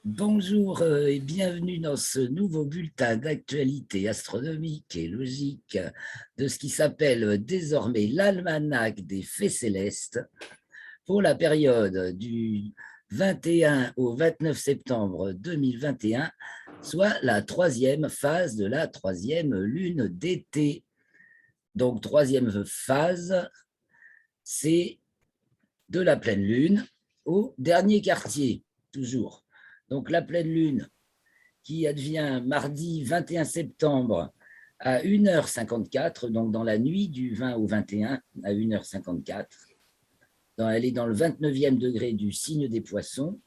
Bonjour et bienvenue dans ce nouveau bulletin d'actualité astronomique et logique de ce qui s'appelle désormais l'almanach des faits célestes pour la période du 21 au 29 septembre 2021, soit la troisième phase de la troisième lune d'été. Donc, troisième phase, c'est de la pleine lune au dernier quartier, toujours. Donc, la pleine lune qui advient mardi 21 septembre à 1h54, donc dans la nuit du 20 au 21 à 1h54. Elle est dans le 29e degré du signe des poissons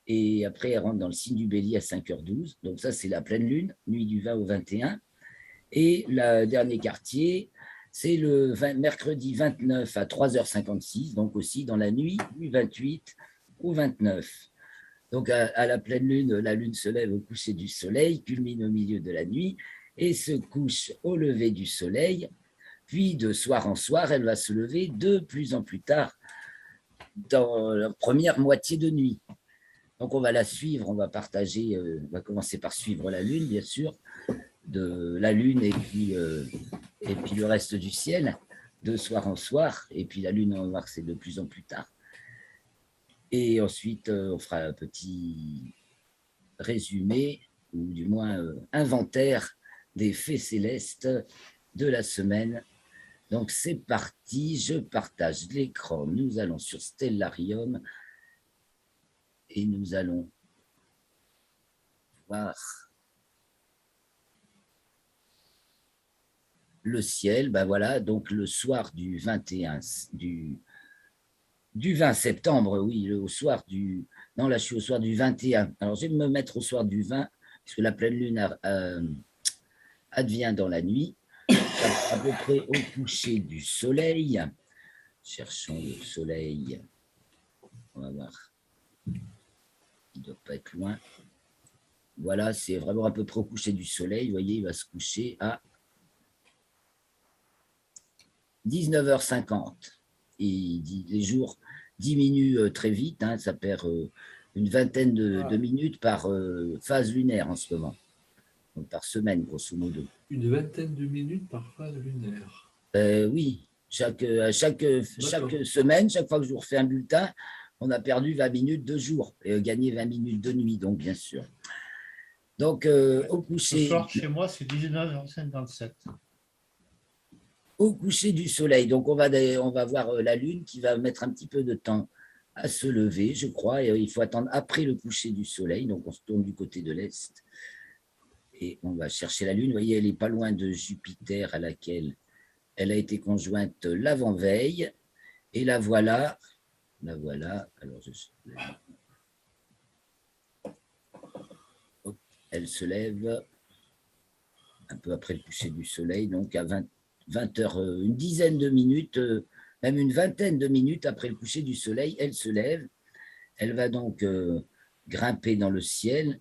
et après elle rentre dans le signe du bélier à 5h12. Donc ça, c'est la pleine lune, nuit du 20 au 21. Et le dernier quartier, c'est le mercredi 29 à 3h56, donc aussi dans la nuit du 28 au 29. Donc à la pleine lune, la lune se lève au coucher du soleil, culmine au milieu de la nuit et se couche au lever du soleil. Puis de soir en soir, elle va se lever de plus en plus tard dans la première moitié de nuit. Donc on va la suivre, on va partager, on va commencer par suivre la lune, bien sûr, de la lune et puis le reste du ciel, de soir en soir, et puis la lune, on va voir que c'est de plus en plus tard. Et ensuite, on fera un petit résumé, ou du moins inventaire des faits célestes de la semaine. Donc c'est parti, je partage l'écran, nous allons sur Stellarium et nous allons voir le ciel. Ben voilà, donc le soir du 21, du 20 septembre, oui, au soir du... Non, là, je suis au soir du 21. Alors, je vais me mettre au soir du 20, puisque la pleine lune advient dans la nuit, à peu près au coucher du soleil. Cherchons le soleil. On va voir. Il ne doit pas être loin. Voilà, c'est vraiment à peu près au coucher du soleil. Vous voyez, il va se coucher à 19h50. Et les jours diminuent très vite. Hein, ça perd une vingtaine de minutes par phase lunaire en ce moment. Donc par semaine, grosso modo. Une vingtaine de minutes par phase lunaire. Oui, chaque semaine, chaque fois que je vous refais un bulletin, on a perdu 20 minutes de jour et gagné 20 minutes de nuit, donc bien sûr. Donc, au coucher... Ce soir, chez moi, c'est 19h57. Au coucher du soleil, donc on va voir la lune qui va mettre un petit peu de temps à se lever, je crois, et il faut attendre après le coucher du soleil, donc on se tourne du côté de l'est et on va chercher la lune. Vous voyez, elle n'est pas loin de Jupiter à laquelle elle a été conjointe l'avant-veille, et la voilà, alors elle se lève un peu après le coucher du soleil, donc à 20 heures, une dizaine de minutes, même une vingtaine de minutes après le coucher du soleil, elle se lève, elle va donc grimper dans le ciel,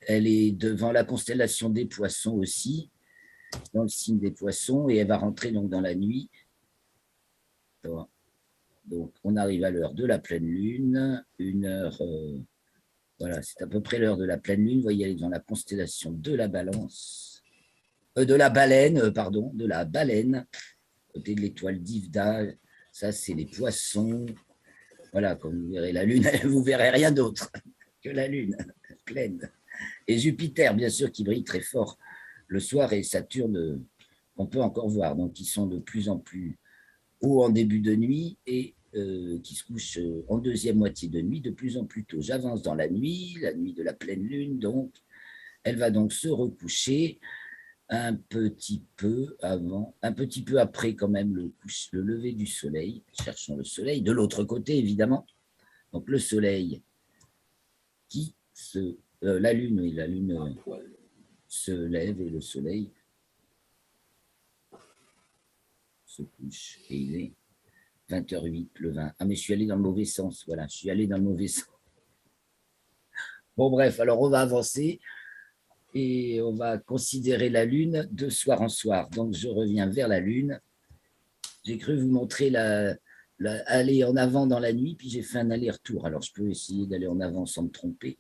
elle est devant la constellation des poissons aussi, dans le signe des poissons, et elle va rentrer donc dans la nuit. Donc on arrive à l'heure de la pleine lune, une heure, voilà, c'est à peu près l'heure de la pleine lune, vous voyez, elle est dans la constellation de la balance, de la baleine, pardon, de la baleine, côté de l'étoile d'Ivda, ça c'est les poissons. Voilà, comme vous verrez la lune, vous verrez rien d'autre que la lune pleine. Et Jupiter, bien sûr, qui brille très fort le soir, et Saturne, on peut encore voir. Donc, ils sont de plus en plus hauts en début de nuit et qui se couchent en deuxième moitié de nuit de plus en plus tôt. J'avance dans la nuit de la pleine lune, donc elle va donc se recoucher un petit peu avant, un petit peu après quand même le lever du soleil. Cherchons le soleil de l'autre côté, évidemment. Donc le soleil qui se... la lune, oui, la lune se lève et le soleil se couche. Et il est 20h08, le 20. Ah, mais je suis allé dans le mauvais sens, voilà, je suis allé dans le mauvais sens. Bon, bref, alors on va avancer et on va considérer la lune de soir en soir. Donc je reviens vers la lune. J'ai cru vous montrer aller en avant dans la nuit, puis j'ai fait un aller-retour. Alors, je peux essayer d'aller en avant sans me tromper.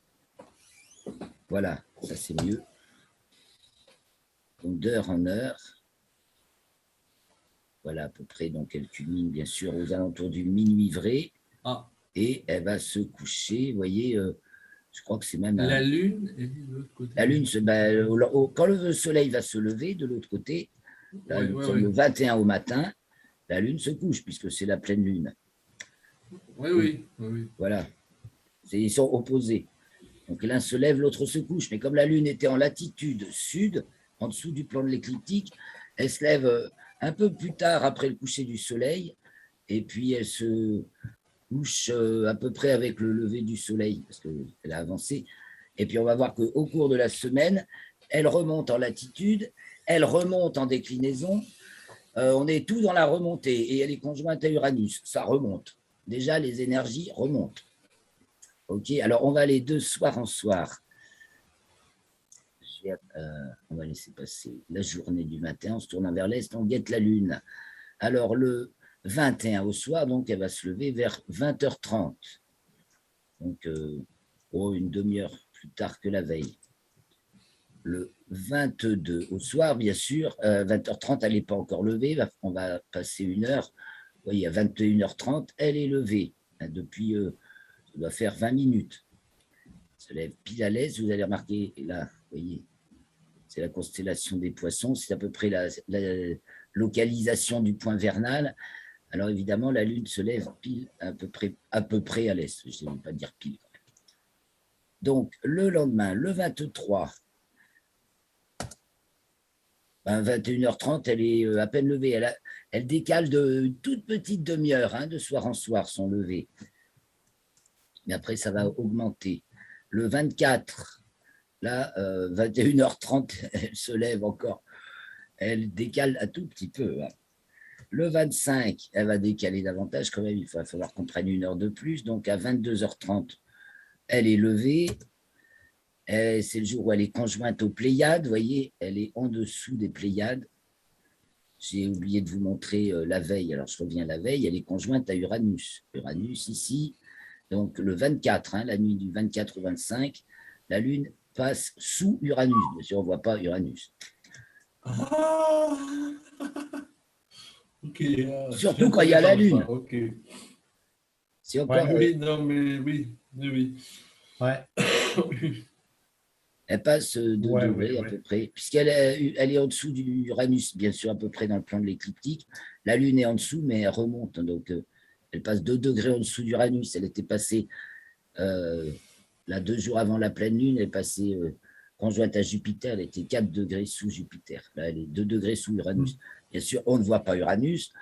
Voilà, ça c'est mieux. Donc, d'heure en heure. Voilà, à peu près. Donc, elle culmine, bien sûr, aux alentours du minuit vrai. Ah, Et elle va se coucher, vous voyez, je crois que c'est même... la Lune est de l'autre côté. La Lune, quand le soleil va se lever de l'autre côté, là, Ouais, nous ouais, sommes ouais. le 21 au matin, la Lune se couche, puisque c'est la pleine Lune. Oui, oui, oui, oui. Voilà, ils sont opposés. Donc l'un se lève, l'autre se couche. Mais comme la Lune était en latitude sud, en dessous du plan de l'écliptique, elle se lève un peu plus tard après le coucher du soleil, et puis elle se couche à peu près avec le lever du soleil, parce qu'elle a avancé. Et puis on va voir qu'au cours de la semaine, elle remonte en latitude, elle remonte en déclinaison. On est tout dans la remontée, et elle est conjointe à Uranus. Ça remonte. Déjà, les énergies remontent. OK, alors on va aller de soir en soir. On va laisser passer la journée du matin, on se tourne vers l'est, on guette la lune. Alors le 21 au soir, donc elle va se lever vers 20h30. Donc une demi-heure plus tard que la veille. Le 22 au soir, bien sûr, 20h30, elle n'est pas encore levée, on va passer une heure. Vous voyez, à 21h30, elle est levée. Depuis, ça doit faire 20 minutes. Elle se lève pile à l'aise, vous allez remarquer, là, vous voyez, c'est la constellation des poissons, c'est à peu près la localisation du point vernal. Alors évidemment, la Lune se lève pile à peu près à l'est, je ne vais pas dire pile. Donc, le lendemain, le 23, 21h30, elle est à peine levée. Elle décale de toute petite demi-heure, de soir en soir, son lever. Mais après, ça va augmenter. Le 24, là, 21h30, elle se lève encore. Elle décale un tout petit peu. Le 25, elle va décaler davantage quand même. Il va falloir qu'on prenne une heure de plus. Donc, à 22h30, elle est levée. C'est le jour où elle est conjointe aux Pléiades. Vous voyez, elle est en dessous des Pléiades. J'ai oublié de vous montrer la veille. Alors, je reviens la veille. Elle est conjointe à Uranus. Uranus, ici. Donc, le 24, la nuit du 24 au 25, la Lune passe sous Uranus. Bien sûr, on ne voit pas Uranus. Ah ok. Surtout quand il y a la Lune. Ok. C'est encore... Oui, non, mais oui. Oui. Ouais. Elle passe 2 degrés à peu près, puisqu'elle est en dessous du Uranus, bien sûr, à peu près dans le plan de l'écliptique. La Lune est en dessous, mais elle remonte. Donc, elle passe 2 degrés en dessous d'Uranus. Elle était passée, là, 2 jours avant la pleine Lune, elle est passée conjointe à Jupiter. Elle était 4 degrés sous Jupiter. Là, elle est 2 degrés sous Uranus. Bien sûr, on ne voit pas Uranus,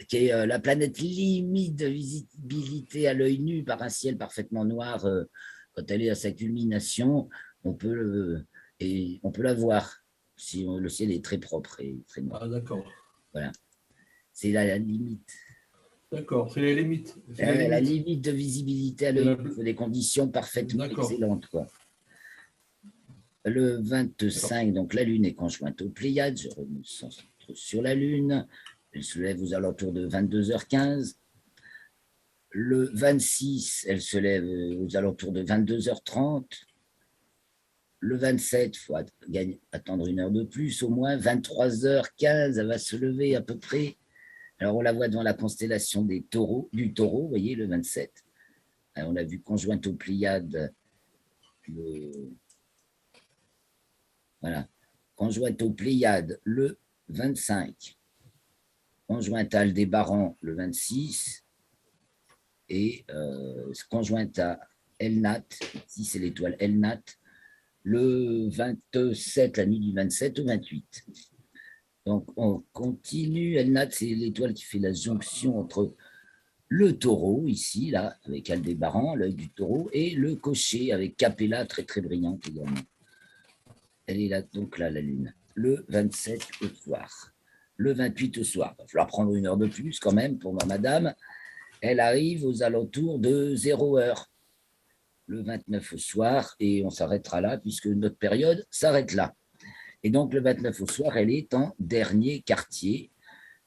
qui est la planète limite de visibilité à l'œil nu par un ciel parfaitement noir. Quand elle est à sa culmination, on peut la voir si le ciel est très propre et très noir. Ah, d'accord. Voilà. C'est la limite. D'accord, c'est la limite. La limite de visibilité à l'œil nu. Il faut des conditions parfaitement excellentes, quoi. Le 25, donc la Lune est conjointe aux Pléiades. Je remets le centre sur la Lune. Elle se lève aux alentours de 22h15. Le 26, elle se lève aux alentours de 22h30. Le 27, il faut attendre une heure de plus, au moins 23h15, elle va se lever à peu près. Alors, on la voit dans la constellation du taureau, vous voyez, le 27. Alors, on l'a vu conjointe aux Pléiades. Voilà. Conjointe aux Pléiades le 25. Conjointe à Aldébaran le 26. Et conjointe à Elnat, ici c'est l'étoile Elnat, le 27, la nuit du 27 au 28. Donc on continue, Elnat c'est l'étoile qui fait la jonction entre le taureau, ici, là, avec Aldébaran, l'œil du taureau, et le cocher avec Capella, très très brillante également. Elle est là, donc là, la lune, le 27 au soir. Le 28 au soir, il va falloir prendre une heure de plus quand même pour ma madame. Elle arrive aux alentours de 0 heure, le 29 au soir, et on s'arrêtera là, puisque notre période s'arrête là. Et donc, le 29 au soir, elle est en dernier quartier,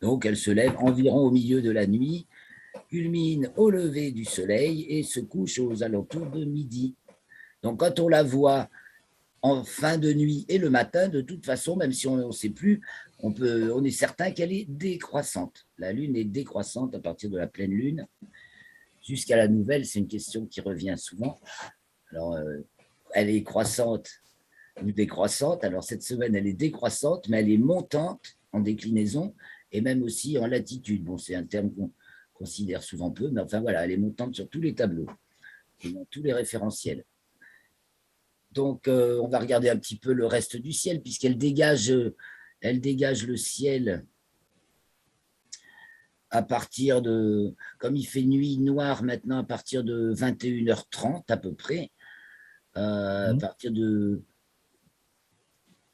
Donc, elle se lève environ au milieu de la nuit, culmine au lever du soleil et se couche aux alentours de midi. Donc, quand on la voit en fin de nuit et le matin, de toute façon, même si on ne sait plus, on est certain qu'elle est décroissante. La Lune est décroissante à partir de la pleine Lune. Jusqu'à la nouvelle, c'est une question qui revient souvent. Alors, elle est croissante ou décroissante. Alors, cette semaine, elle est décroissante, mais elle est montante en déclinaison et même aussi en latitude. Bon, c'est un terme qu'on considère souvent peu, mais enfin voilà, elle est montante sur tous les tableaux et dans tous les référentiels. Donc, on va regarder un petit peu le reste du ciel, puisqu'elle dégage le ciel à partir de, comme il fait nuit noire maintenant, à partir de 21h30 à peu près, à partir de...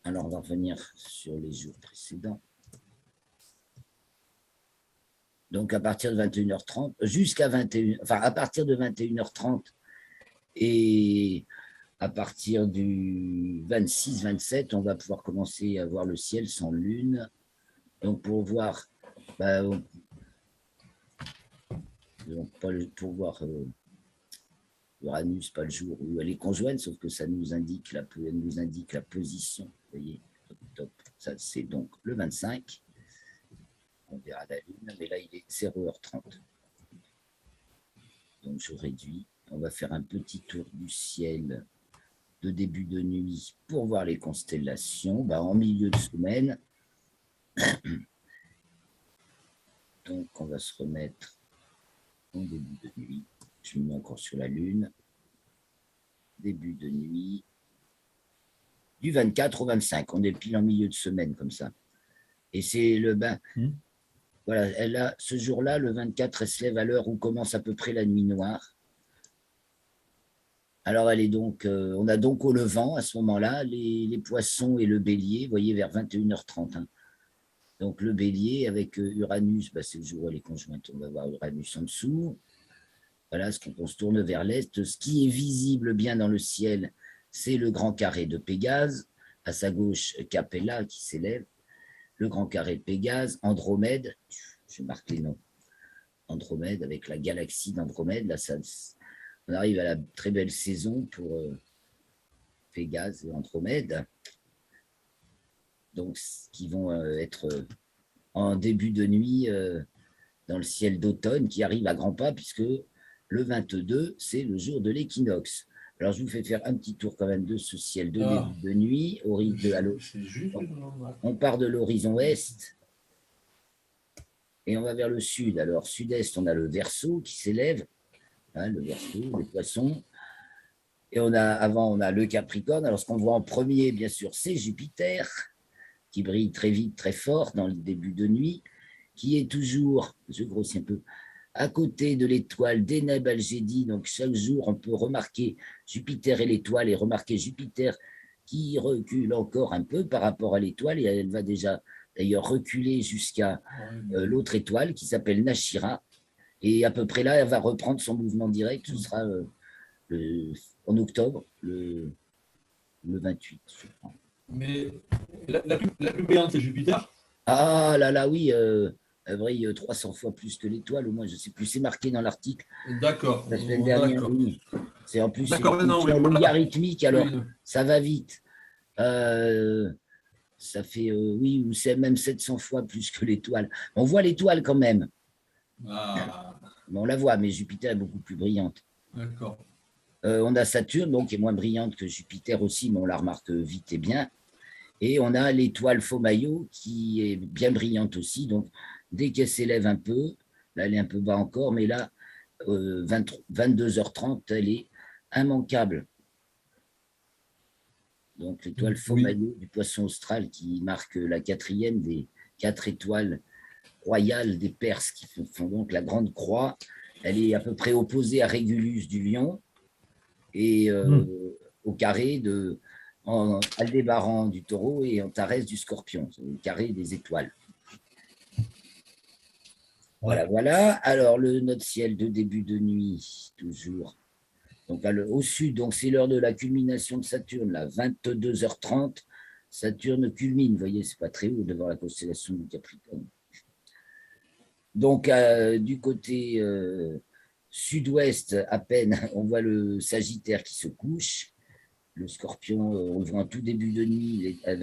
Alors, on va revenir sur les jours précédents. Donc, à partir de 21h30, jusqu'à 21h, enfin, à partir de 21h30 et à partir du 26-27, on va pouvoir commencer à voir le ciel sans lune. Donc, pour voir, pour voir Uranus, pas le jour où elle est conjointe, sauf que ça nous indique la position. Vous voyez, top. Ça, c'est donc le 25. On verra la lune, mais là, il est 0h30. Donc, je réduis. On va faire un petit tour du ciel de début de nuit pour voir les constellations en milieu de semaine. Donc, on va se remettre en début de nuit. Je me mets encore sur la Lune. Début de nuit. Du 24 au 25. On est pile en milieu de semaine comme ça. Et c'est le bain. Voilà, ce jour-là, le 24, elle se lève à l'heure où commence à peu près la nuit noire. Alors, elle est donc, on a donc au levant, à ce moment-là, les poissons et le bélier, vous voyez, vers 21h30. Hein. Donc, le bélier avec Uranus, c'est le jour où elle est conjointe. On va voir Uranus en dessous. Voilà, on se tourne vers l'est. Ce qui est visible bien dans le ciel, c'est le grand carré de Pégase. À sa gauche, Capella qui s'élève. Le grand carré de Pégase, Andromède. Je marque les noms. Andromède avec la galaxie d'Andromède. Là, on arrive à la très belle saison pour Pégase et Andromède. Donc, qui vont être en début de nuit dans le ciel d'automne qui arrive à grands pas, puisque le 22, c'est le jour de l'équinoxe. Alors, je vous fais faire un petit tour quand même de ce ciel de début de nuit. On part de l'horizon est et on va vers le sud. Alors, sud-est, on a le Verseau qui s'élève. Le Verseau, les poissons. Et on a le Capricorne. Alors, ce qu'on voit en premier, bien sûr, c'est Jupiter, qui brille très vite, très fort dans le début de nuit, qui est toujours, je grossis un peu, à côté de l'étoile d'Eneb Algédi. Donc, chaque jour, on peut remarquer Jupiter et l'étoile et remarquer Jupiter qui recule encore un peu par rapport à l'étoile. Et elle va déjà, d'ailleurs, reculer jusqu'à l'autre étoile qui s'appelle Nashira. Et à peu près là, elle va reprendre son mouvement direct. Ce sera en octobre, le 28, je crois. Mais la plus brillante, c'est Jupiter. Ah là, oui, elle brille 300 fois plus que l'étoile, au moins, je ne sais plus. C'est marqué dans l'article. D'accord. La semaine dernière, oui. C'est en plus une logarithmique, alors ça va vite. Ça fait, oui, ou c'est même 700 fois plus que l'étoile. On voit l'étoile quand même. On la voit, mais Jupiter est beaucoup plus brillante. D'accord. On a Saturne, donc, qui est moins brillante que Jupiter aussi, mais on la remarque vite et bien. Et on a l'étoile Faux-Maillot, qui est bien brillante aussi. Donc, dès qu'elle s'élève un peu, là, elle est un peu bas encore, mais là, 22h30, elle est immanquable. Donc, l'étoile Faux-Maillot du poisson austral qui marque la 4e des 4 étoiles royales des Perses qui font donc la Grande Croix. Elle est à peu près opposée à Régulus du Lion et au carré de Aldébaran du Taureau et Antares du Scorpion. C'est le carré des étoiles. Voilà. Alors, notre ciel de début de nuit, toujours. Donc, au sud, donc c'est l'heure de la culmination de Saturne, là, 22h30. Saturne culmine, vous voyez, c'est pas très haut devant la constellation du Capricorne. Donc, du côté sud-ouest, à peine, on voit le Sagittaire qui se couche. Le Scorpion, on le voit en tout début de nuit, il est à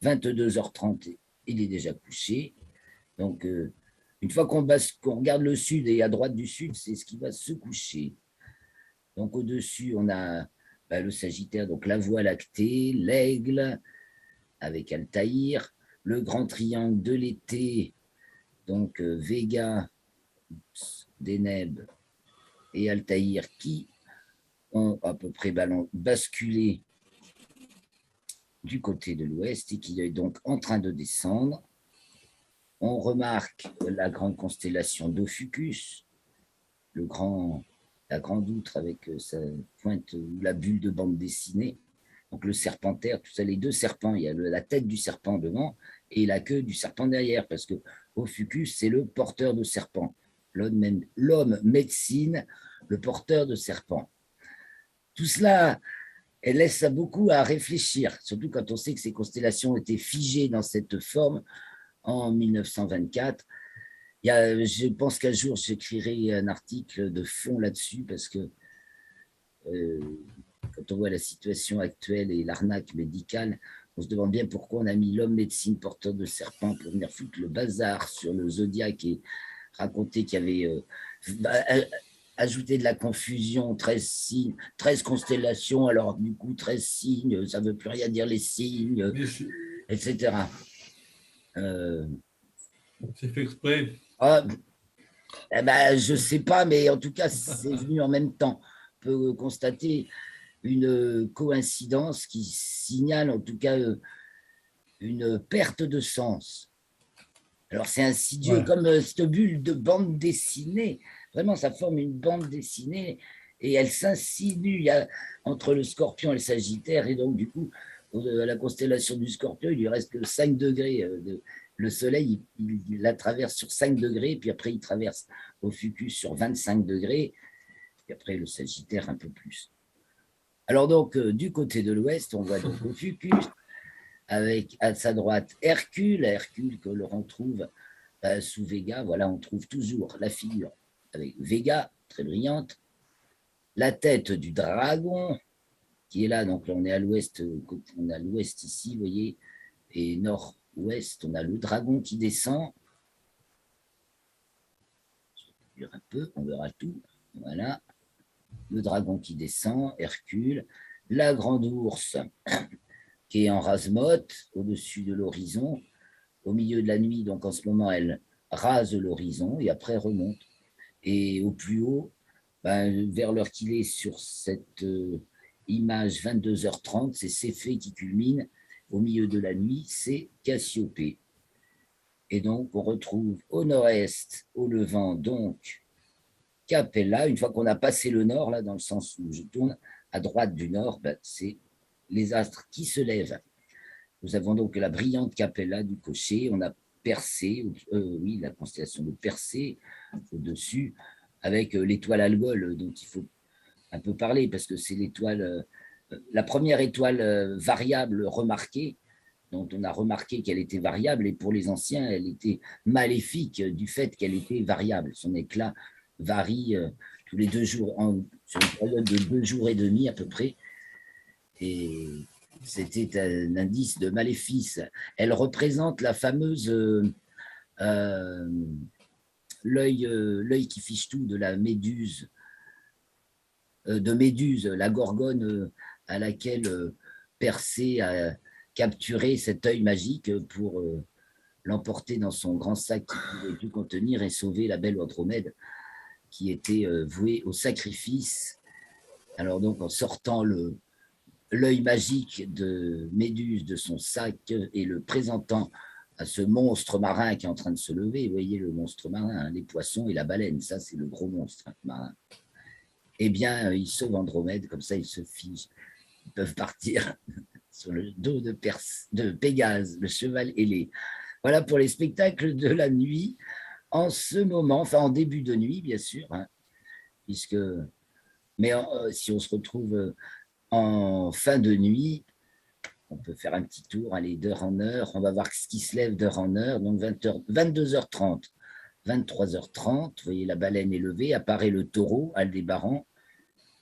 22h30, il est déjà couché. Donc, une fois qu'on regarde le sud et à droite du sud, c'est ce qui va se coucher. Donc, au-dessus, on a le Sagittaire, donc la Voie lactée, l'Aigle avec Altaïr, le grand triangle de l'été, donc Vega, Deneb et Altaïr qui ont à peu près basculé du côté de l'ouest et qui est donc en train de descendre. On remarque la grande constellation d'Ophiuchus, la grande outre avec sa pointe ou la bulle de bande dessinée. Donc le serpentaire, tout ça, les deux serpents, il y a la tête du serpent devant et la queue du serpent derrière, parce que Ophiuchus, c'est le porteur de serpent. L'homme médecine, le porteur de serpent. Tout cela, elle laisse beaucoup à réfléchir, surtout quand on sait que ces constellations étaient figées dans cette forme en 1924. Je pense qu'un jour, j'écrirai un article de fond là-dessus, parce que quand on voit la situation actuelle et l'arnaque médicale, on se demande bien pourquoi on a mis l'homme médecine porteur de serpent pour venir foutre le bazar sur le zodiaque et raconter qu'il y avait ajouté de la confusion, 13 signes, 13 constellations, alors du coup 13 signes, ça ne veut plus rien dire les signes, etc. C'est fait exprès. Je ne sais pas, mais en tout cas, c'est venu en même temps. On peut constater une coïncidence qui signale en tout cas une perte de sens. Alors c'est insidieux, comme cette bulle de bande dessinée. Vraiment, ça forme une bande dessinée et elle s'insinue entre le Scorpion et le Sagittaire. Et donc, du coup, à la constellation du Scorpion, il lui reste que 5 degrés. Le Soleil, il la traverse sur 5 degrés, puis après, il traverse Ophiuchus sur 25 degrés, puis après, le Sagittaire un peu plus. Alors donc, du côté de l'ouest, on voit donc Ophiuchus, avec à sa droite Hercule que l'on retrouve sous Vega. Voilà, on trouve toujours la figure avec Vega, très brillante, la tête du dragon, qui est là, donc là on est à l'ouest, on a l'ouest ici, vous voyez, et nord-ouest, on a le dragon qui descend. Je vais un peu, on verra tout. Voilà, le dragon qui descend, Hercule, la grande ours qui est en rasemotte au-dessus de l'horizon, au milieu de la nuit, donc en ce moment elle rase l'horizon et après remonte. Et au plus haut, vers l'heure qu'il est sur cette image 22h30, c'est Céphée qui culmine au milieu de la nuit, c'est Cassiopée. Et donc on retrouve au nord-est, au levant, donc Capella. Une fois qu'on a passé le nord, là dans le sens où je tourne, à droite du nord, c'est les astres qui se lèvent. Nous avons donc la brillante Capella du cocher, on a Persée, oui, la constellation de Persée au-dessus, avec l'étoile Algol, dont il faut un peu parler, parce que c'est l'étoile, la première étoile variable remarquée, dont on a remarqué qu'elle était variable, et pour les anciens, elle était maléfique du fait qu'elle était variable. Son éclat varie tous les 2 jours, sur une période de 2 jours et demi à peu près, et c'était un indice de maléfice. Elle représente la fameuse l'œil qui fiche tout de la Méduse, la gorgone à laquelle Persée a capturé cet œil magique pour l'emporter dans son grand sac qui pouvait tout contenir et sauver la belle Andromède qui était vouée au sacrifice. Alors donc en sortant l'œil magique de Méduse de son sac et le présentant à ce monstre marin qui est en train de se lever. Vous voyez le monstre marin, hein, les poissons et la baleine, ça c'est le gros monstre marin. Eh bien, ils sauvent Andromède, comme ça ils se figent. Ils peuvent partir sur le dos de Pégase, le cheval ailé. Voilà pour les spectacles de la nuit, en ce moment, enfin en début de nuit, bien sûr, hein, puisque, mais si on se retrouve en fin de nuit, on peut faire un petit tour, aller d'heure en heure, on va voir ce qui se lève d'heure en heure, donc 22h30. 23h30, vous voyez la baleine est levée, apparaît le taureau, Aldébaran.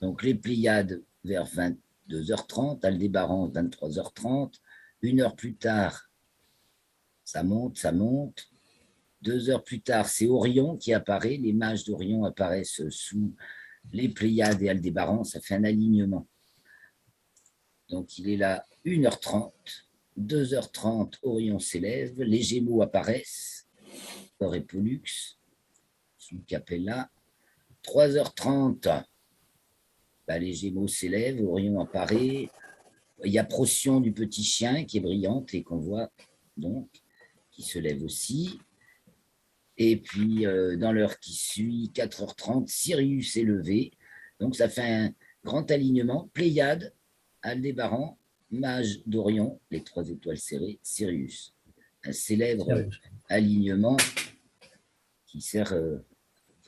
Donc les Pléiades vers 22h30, Aldébaran 23h30. 1 heure plus tard, ça monte, ça monte. 2 heures plus tard, c'est Orion qui apparaît. Les mages d'Orion apparaissent sous les Pléiades et Aldébaran. Ça fait un alignement. Donc il est là 1h30. 2h30, Orion s'élève. Les Gémeaux apparaissent. Thor et Pollux, sous Capella. 3h30, les Gémeaux s'élèvent. Orion apparaît. Il y a Procyon du petit chien qui est brillante et qu'on voit donc, qui se lève aussi. Et puis, dans l'heure qui suit, 4h30, Sirius est levé. Donc, ça fait un grand alignement. Pléiade, Aldébaran, Mage d'Orion, les 3 étoiles serrées, Sirius. Un célèbre alignement qui sert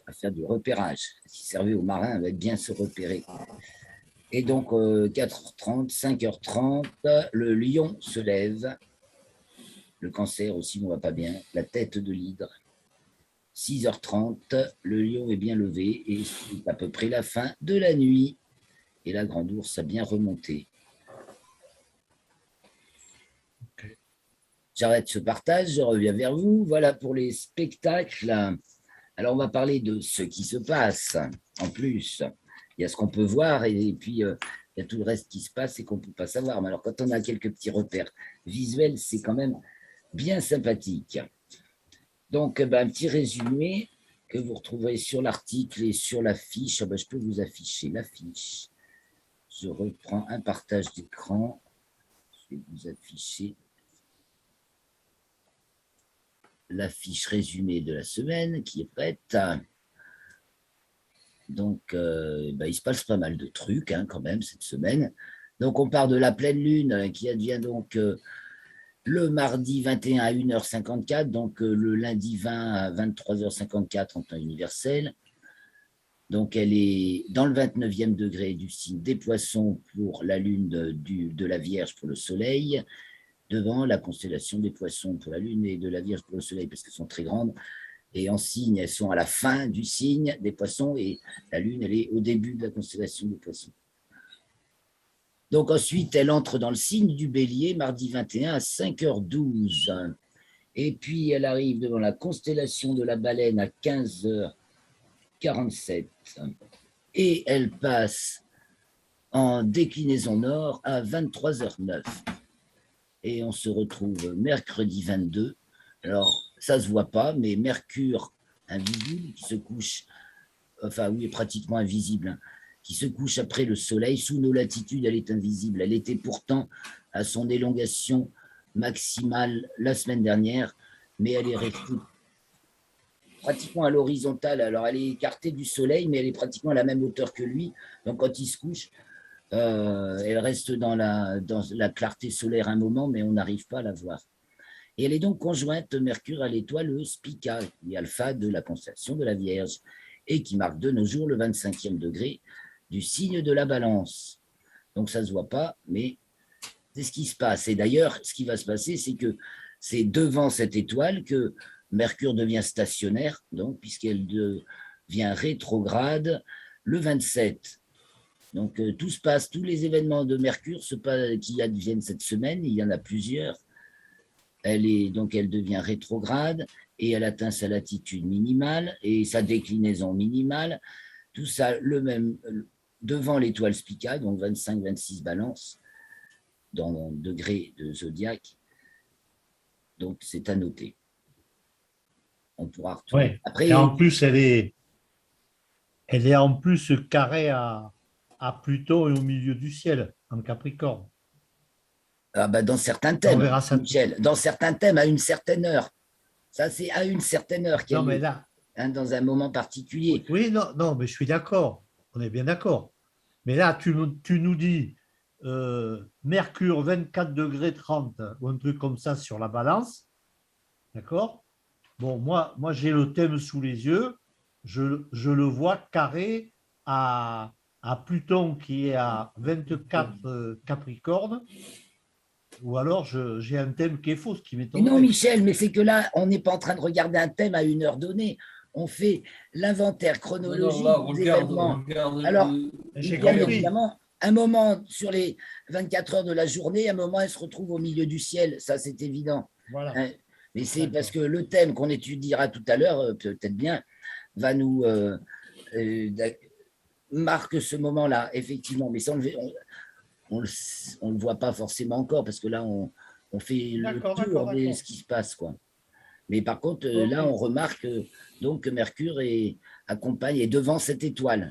à faire du repérage, qui servait aux marins à bien se repérer. Et donc, 4h30, 5h30, le lion se lève. Le Cancer aussi ne va pas bien. La tête de l'hydre. 6h30, le lion est bien levé et c'est à peu près la fin de la nuit. Et la grande ours a bien remonté. Okay. J'arrête ce partage, je reviens vers vous. Voilà pour les spectacles. Alors, on va parler de ce qui se passe. En plus, il y a ce qu'on peut voir et puis il y a tout le reste qui se passe et qu'on ne peut pas savoir. Mais alors, quand on a quelques petits repères visuels, c'est quand même bien sympathique. Donc, un petit résumé que vous retrouverez sur l'article et sur la fiche. Je peux vous afficher la fiche. Je reprends un partage d'écran. Je vais vous afficher la fiche résumée de la semaine qui est prête. Donc, il se passe pas mal de trucs quand même cette semaine. Donc, on part de la pleine lune qui advient donc le mardi 21 à 1h54, donc le lundi 20 à 23h54 en temps universel. Donc, elle est dans le 29e degré du signe des Poissons pour la lune de la Vierge pour le Soleil, devant la constellation des Poissons pour la lune et de la Vierge pour le Soleil, parce qu'elles sont très grandes. Et en signe, elles sont à la fin du signe des Poissons et la lune, elle est au début de la constellation des Poissons. Donc ensuite, elle entre dans le signe du Bélier, mardi 21 à 5h12. Et puis, elle arrive devant la constellation de la Baleine à 15h47. Et elle passe en déclinaison nord à 23h09. Et on se retrouve mercredi 22. Alors, ça ne se voit pas, mais Mercure invisible qui se couche, enfin oui, pratiquement invisible, qui se couche après le Soleil. Sous nos latitudes, elle est invisible. Elle était pourtant à son élongation maximale la semaine dernière, mais elle est restée pratiquement à l'horizontale. Alors, elle est écartée du Soleil, mais elle est pratiquement à la même hauteur que lui. Donc, quand il se couche, elle reste dans la clarté solaire un moment, mais on n'arrive pas à la voir. Et elle est donc conjointe Mercure à l'étoile Spica, qui est alpha de la constellation de la Vierge, et qui marque de nos jours le 25e degré du signe de la Balance. Donc ça ne se voit pas, mais c'est ce qui se passe. Et d'ailleurs, ce qui va se passer, c'est que c'est devant cette étoile que Mercure devient stationnaire, donc puisqu'elle devient rétrograde le 27. Donc tout se passe, tous les événements de Mercure qui adviennent cette semaine, il y en a plusieurs. Elle devient rétrograde et elle atteint sa latitude minimale et sa déclinaison minimale. Tout ça, le même, devant l'étoile Spica, donc 25-26 balances, dans le degré de zodiaque. Donc, c'est à noter. On pourra retrouver. Ouais. Après, et en plus, elle est en plus carrée à Pluton et au milieu du ciel, en Capricorne. Dans certains thèmes, Michel, dans certains thèmes, à une certaine heure. Ça, c'est à une certaine heure qu'elle est, là, dans un moment particulier. Oui, non, mais je suis d'accord. On est bien d'accord. Mais là, tu nous dis Mercure 24 degrés 30 ou un truc comme ça sur la balance. D'accord? Bon, moi j'ai le thème sous les yeux. Je le vois carré à Pluton qui est à 24 Capricorne ou alors j'ai un thème qui est faux, ce qui Et non, m'étonnerait. Michel, mais c'est que là, on n'est pas en train de regarder un thème à une heure donnée. On fait l'inventaire Non, non, là, chronologique des événements. regarde Alors, J'ai bien compris. évidemment, un moment sur les 24 heures de la journée, un moment, elle se retrouve au milieu du ciel. Ça, c'est évident. Voilà. Hein. Mais c'est D'accord. parce que le thème qu'on étudiera tout à l'heure, peut-être bien, va nous marque ce moment-là, effectivement. Mais ça, on le voit pas forcément encore parce que là, on fait le D'accord, tour d'accord, de d'accord. ce qui se passe, quoi. Mais par contre, là, Ok. on remarque donc que Mercure accompagne est devant cette étoile.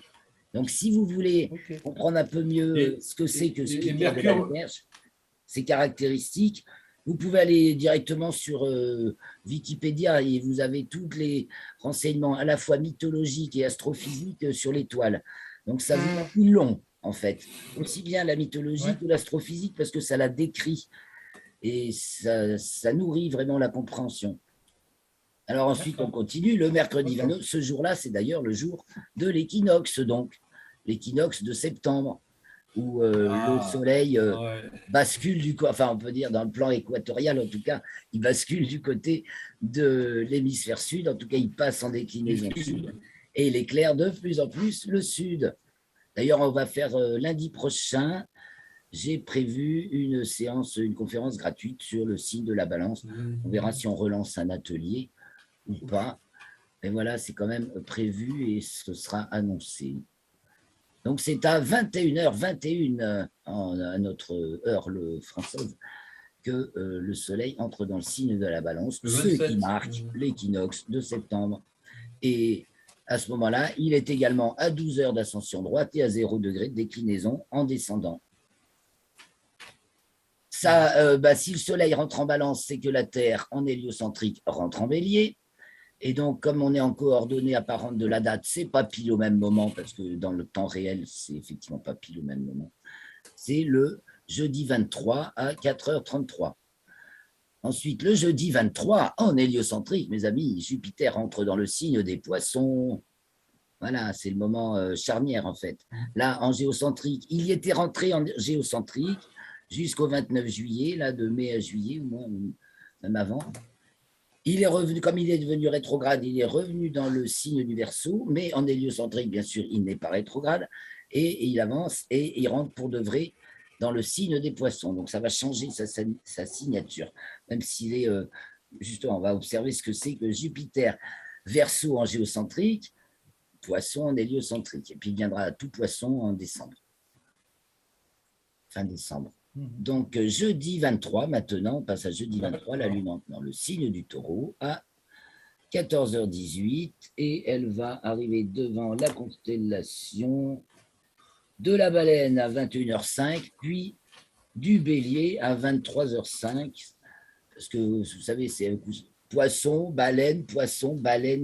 Donc, si vous voulez Ok. comprendre un peu mieux Et, ce que c'est que et Spica de la Mercure, Vierge, ses caractéristiques, vous pouvez aller directement sur Wikipédia et vous avez tous les renseignements à la fois mythologiques et astrophysiques sur l'étoile. Donc, ça vous en dit long, en fait. Aussi bien la mythologie Ouais. que l'astrophysique parce que ça la décrit et ça nourrit vraiment la compréhension. Alors ensuite, on D'accord. continue. Le mercredi Ok. 29, ce jour-là, c'est d'ailleurs le jour de l'équinoxe, donc l'équinoxe de septembre, où le ah, soleil ouais. bascule enfin on peut dire dans le plan équatorial, en tout cas, il bascule du côté de l'hémisphère sud, en tout cas, il passe en Du déclinaison sud, sud. et il éclaire de plus en plus le sud. D'ailleurs, on va faire lundi prochain, j'ai prévu une séance, une conférence gratuite sur le signe de la balance. On verra si on relance un atelier ou pas. Mais voilà, c'est quand même prévu et ce sera annoncé. Donc c'est à 21h21 à notre heure française que le soleil entre dans le signe de la balance, Le ce qui 27. marque l'équinoxe de septembre. Et à ce moment-là, il est également à 12 heures d'ascension droite et à 0 degré de déclinaison en descendant. Ça, si le soleil rentre en balance, c'est que la Terre en héliocentrique rentre en bélier. Et donc, comme on est en coordonnées apparentes de la date, c'est pas pile au même moment, parce que dans le temps réel, c'est effectivement pas pile au même moment. C'est le jeudi 23 à 4h33. Ensuite, le jeudi 23, en héliocentrique, mes amis, Jupiter entre dans le signe des poissons. Voilà, c'est le moment charnière, en fait. Là, en géocentrique, il y était rentré en géocentrique jusqu'au 29 juillet, là, de mai à juillet, au moins, même avant. Il est revenu, comme il est devenu rétrograde, il est revenu dans le signe du Verseau, mais en héliocentrique, bien sûr, il n'est pas rétrograde, et il avance et il rentre pour de vrai dans le signe des Poissons. Donc ça va changer sa signature, même s'il est, justement, on va observer ce que c'est que Jupiter Verseau en géocentrique, Poisson en héliocentrique, et puis il viendra à tout Poisson en décembre, fin décembre. Donc jeudi 23, maintenant, on passe à jeudi 23, la Lune entre dans le signe du Taureau à 14h18 et elle va arriver devant la constellation de la Baleine à 21h05, puis du Bélier à 23h05, parce que vous savez, c'est poisson, baleine,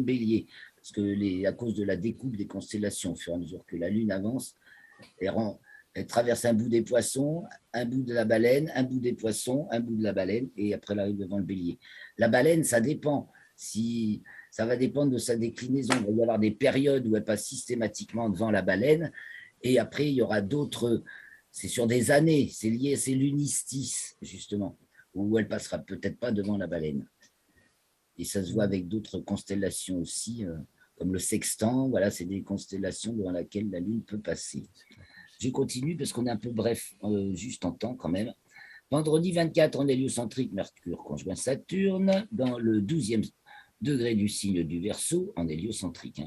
bélier, parce que à cause de la découpe des constellations, au fur et à mesure que la Lune avance, elle traverse un bout des poissons, un bout de la baleine, un bout des poissons, un bout de la baleine, et après elle arrive devant le bélier. La baleine, ça dépend. Ça va dépendre de sa déclinaison. Il va y avoir des périodes où elle passe systématiquement devant la baleine, et après, il y aura d'autres. C'est sur des années, c'est lié, c'est l'unistice, justement, où elle passera peut-être pas devant la baleine. Et ça se voit avec d'autres constellations aussi, comme le sextant. Voilà, c'est des constellations devant lesquelles la Lune peut passer. Je continue parce qu'on est un peu bref, juste en temps quand même. Vendredi 24 en héliocentrique, Mercure conjoint Saturne dans le 12e degré du signe du Verseau en héliocentrique.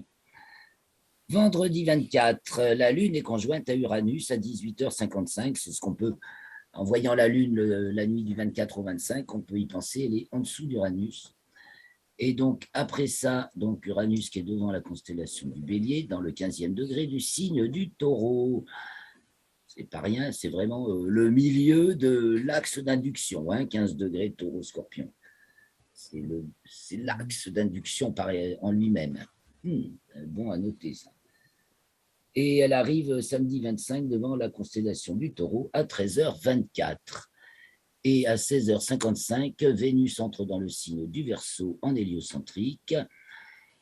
Vendredi 24, la Lune est conjointe à Uranus à 18h55. C'est ce qu'on peut, en voyant la Lune la nuit du 24 au 25, on peut y penser, elle est en dessous d'Uranus. Et donc, après ça, donc Uranus qui est devant la constellation du Bélier, dans le 15e degré du signe du Taureau. C'est pas rien, c'est vraiment le milieu de l'axe d'induction, 15 degrés Taureau-Scorpion. C'est l'axe d'induction en lui-même. Bon à noter ça. Et elle arrive samedi 25 devant la constellation du Taureau à 13h24. Et à 16h55, Vénus entre dans le signe du Verseau en héliocentrique.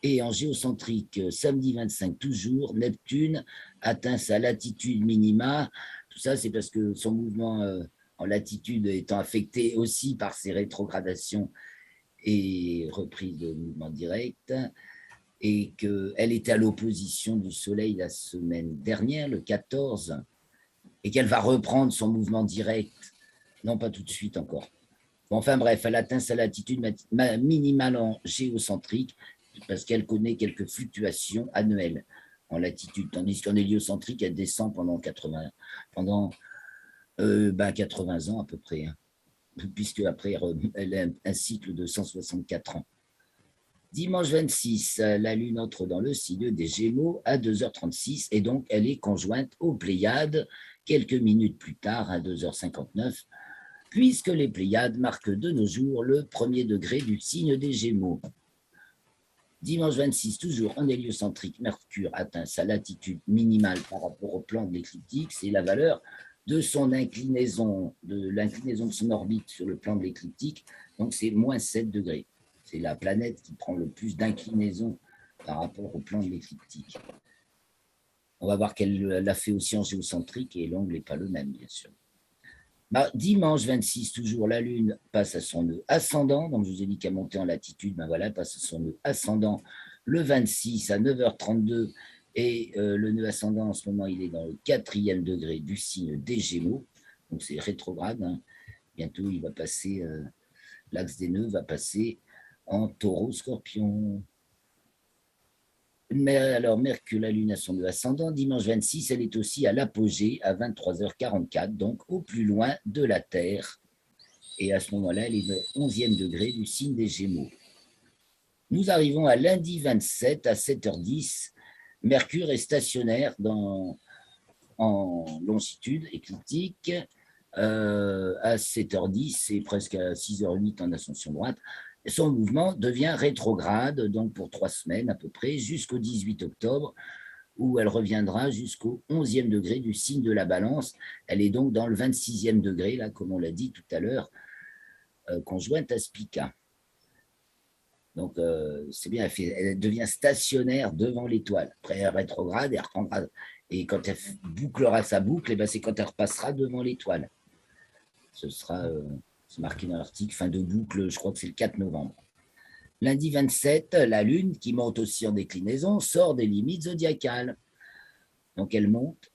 Et en géocentrique, samedi 25 toujours, Neptune atteint sa latitude minima. Tout ça, c'est parce que son mouvement en latitude étant affectée aussi par ces rétrogradations et reprises de mouvement direct, et qu'elle était à l'opposition du Soleil la semaine dernière, le 14, et qu'elle va reprendre son mouvement direct, non pas tout de suite encore. Enfin bref, elle atteint sa latitude minimale en géocentrique parce qu'elle connaît quelques fluctuations annuelles en latitude, tandis qu'en héliocentrique, elle descend pendant 80 ans à peu près, hein, puisque après, elle a un cycle de 164 ans. Dimanche 26, la Lune entre dans le signe des Gémeaux à 2h36 et donc elle est conjointe aux Pléiades quelques minutes plus tard à 2h59, puisque les Pléiades marquent de nos jours le premier degré du signe des Gémeaux. Dimanche 26, toujours en héliocentrique, Mercure atteint sa latitude minimale par rapport au plan de l'écliptique, c'est la valeur de son inclinaison, de l'inclinaison de son orbite sur le plan de l'écliptique, donc c'est moins 7 degrés. C'est la planète qui prend le plus d'inclinaison par rapport au plan de l'écliptique. On va voir qu'elle l'a fait aussi en géocentrique et l'angle n'est pas le même, bien sûr. Dimanche 26, toujours, la Lune passe à son nœud ascendant. Donc, je vous ai dit qu'elle montait en latitude, voilà, elle passe à son nœud ascendant le 26 à 9h32. Et le nœud ascendant, en ce moment, il est dans le 4e degré du signe des Gémeaux. Donc, c'est rétrograde. Hein. Bientôt, il va passer, l'axe des nœuds va passer en Taureau-Scorpion. Mais alors, Mercure, la Lune a son nœud ascendant. Dimanche 26, elle est aussi à l'apogée à 23h44, donc au plus loin de la Terre. Et à ce moment-là, elle est au 11e degré du signe des Gémeaux. Nous arrivons à lundi 27 à 7h10. Mercure est stationnaire en longitude écliptique. À 7h10 et presque à 6h08 en ascension droite. Son mouvement devient rétrograde, donc pour 3 semaines à peu près, jusqu'au 18 octobre, où elle reviendra jusqu'au 11e degré du signe de la Balance. Elle est donc dans le 26e degré, là, comme on l'a dit tout à l'heure, conjointe à Spica. Donc, c'est bien, elle devient stationnaire devant l'étoile. Après, elle rétrograde, elle reprendra. Et quand elle bouclera sa boucle, et ben, c'est quand elle repassera devant l'étoile. Ce sera marqué dans l'article, fin de boucle, je crois que c'est le 4 novembre. Lundi 27, la Lune, qui monte aussi en déclinaison, sort des limites zodiacales. Donc elle monte,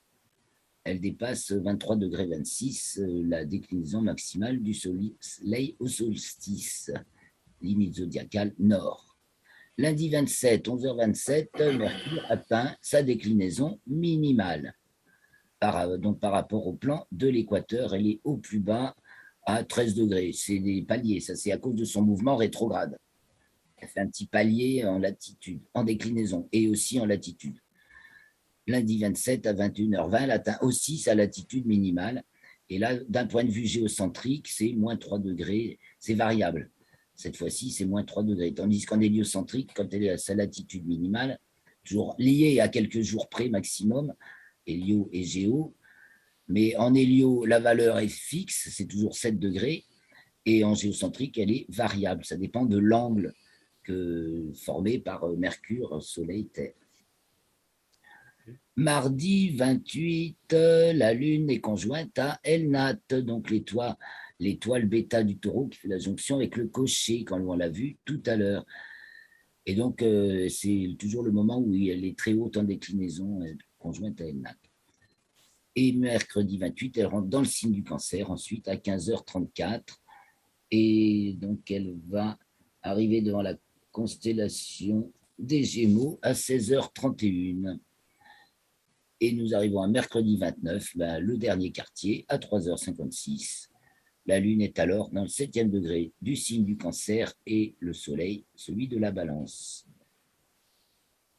elle dépasse 23 degrés 26, la déclinaison maximale du Soleil au solstice, limite zodiacale nord. Lundi 27, 11h27, Mercure atteint sa déclinaison minimale. Donc par rapport au plan de l'équateur, elle est au plus bas à 13 degrés. C'est des paliers, ça c'est à cause de son mouvement rétrograde. Elle fait un petit palier en latitude, en déclinaison et aussi en latitude. Lundi 27 à 21h20, elle atteint aussi sa latitude minimale. Et là, d'un point de vue géocentrique, c'est moins 3 degrés, c'est variable. Cette fois-ci, c'est moins 3 degrés. Tandis qu'en héliocentrique, quand elle est à sa latitude minimale, toujours liée à quelques jours près maximum, hélio et géo, mais en hélio, la valeur est fixe, c'est toujours 7 degrés, et en géocentrique, elle est variable. Ça dépend de l'angle formé par Mercure, Soleil, Terre. Mardi 28, la Lune est conjointe à Elnat, donc l'étoile bêta du Taureau qui fait la jonction avec le cocher, quand on l'a vu tout à l'heure. Et donc, c'est toujours le moment où elle est très haute en déclinaison, conjointe à Elnat. Et mercredi 28, elle rentre dans le signe du Cancer, ensuite à 15h34. Et donc, elle va arriver devant la constellation des Gémeaux à 16h31. Et nous arrivons à mercredi 29, le dernier quartier, à 3h56. La Lune est alors dans le 7e degré du signe du Cancer et le Soleil, celui de la Balance.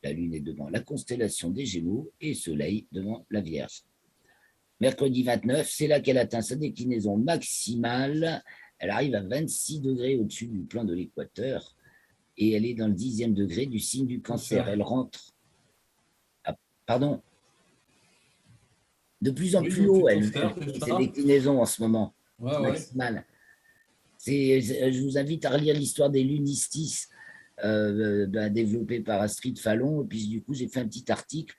La Lune est devant la constellation des Gémeaux et Soleil devant la Vierge. Mercredi 29, c'est là qu'elle atteint sa déclinaison maximale. Elle arrive à 26 degrés au-dessus du plan de l'équateur et elle est dans le 10e degré du signe du Cancer. Elle rentre. Pardon. De plus en plus haut, elle fait ses déclinaisons en ce moment. Maximale. Je vous invite à relire l'histoire des lunistices développée par Astrid Fallon. Et puis, du coup, j'ai fait un petit article.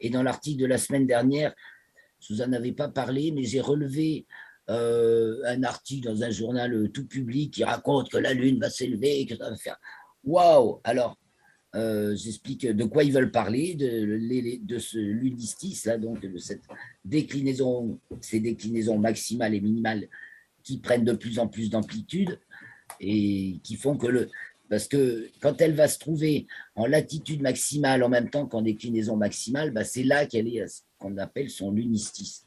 Et dans l'article de la semaine dernière, je ne vous en avais pas parlé, mais j'ai relevé un article dans un journal tout public qui raconte que la Lune va s'élever, que ça va faire waouh. Alors, j'explique de quoi ils veulent parler, de ce lunistis, là, donc de cette déclinaison, ces déclinaisons maximales et minimales qui prennent de plus en plus d'amplitude et qui font que parce que quand elle va se trouver en latitude maximale en même temps qu'en déclinaison maximale, bah c'est là qu'elle est ce qu'on appelle son lunistis.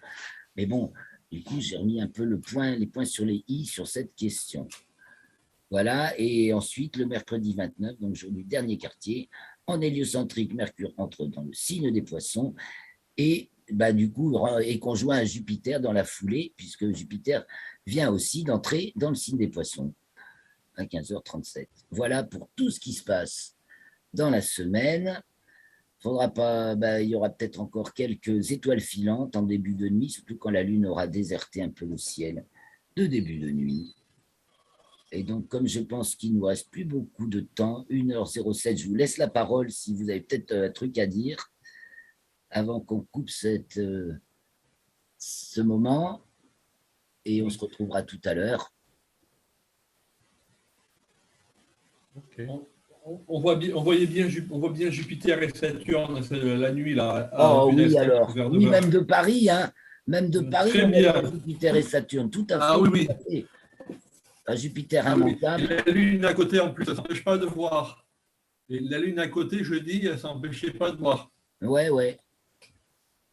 Mais bon, du coup, j'ai remis un peu les points sur les i sur cette question. Voilà, et ensuite, le mercredi 29, donc jour du dernier quartier, en héliocentrique, Mercure entre dans le signe des Poissons et bah, du coup est conjoint à Jupiter dans la foulée, puisque Jupiter vient aussi d'entrer dans le signe des Poissons à 15h37. Voilà pour tout ce qui se passe dans la semaine. Faudra pas, bah, il y aura peut-être encore quelques étoiles filantes en début de nuit, surtout quand la Lune aura déserté un peu le ciel de début de nuit. Et donc, comme je pense qu'il ne nous reste plus beaucoup de temps, 1h07, je vous laisse la parole si vous avez peut-être un truc à dire avant qu'on coupe ce moment. Et on se retrouvera tout à l'heure. Ok. On voit bien Jupiter et Saturne la nuit, là, à Oh oui, Funeste, alors. vers Oui, 9 même heures. de Paris, hein. Même de Paris, Très on bien. a Jupiter et Saturne, tout à fait. Ah oui, oui. Tout à fait. Un Jupiter Ah oui. Et immanquable. la Lune à côté, en plus, ça ne s'empêche pas de voir. Et la Lune à côté, je dis, ça ne s'empêchait pas de voir. Ouais, ouais,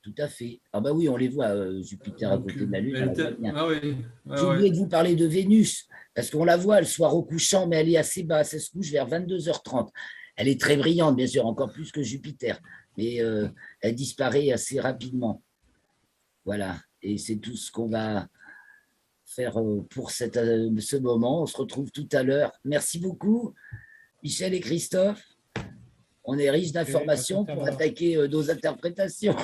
tout à fait. Ah bah oui, on les voit, Jupiter à Donc, côté de la Lune, on la voit bien. ah oui, J'ai ah oublié ouais. de vous parler de Vénus, parce qu'on la voit le soir au couchant, mais elle est assez basse. Elle se couche vers 22h30. Elle est très brillante, bien sûr, encore plus que Jupiter, mais elle disparaît assez rapidement. Voilà, et c'est tout ce qu'on va faire pour ce moment. On se retrouve tout à l'heure. Merci beaucoup, Michel et Christophe. On est riche d'informations pour attaquer nos interprétations.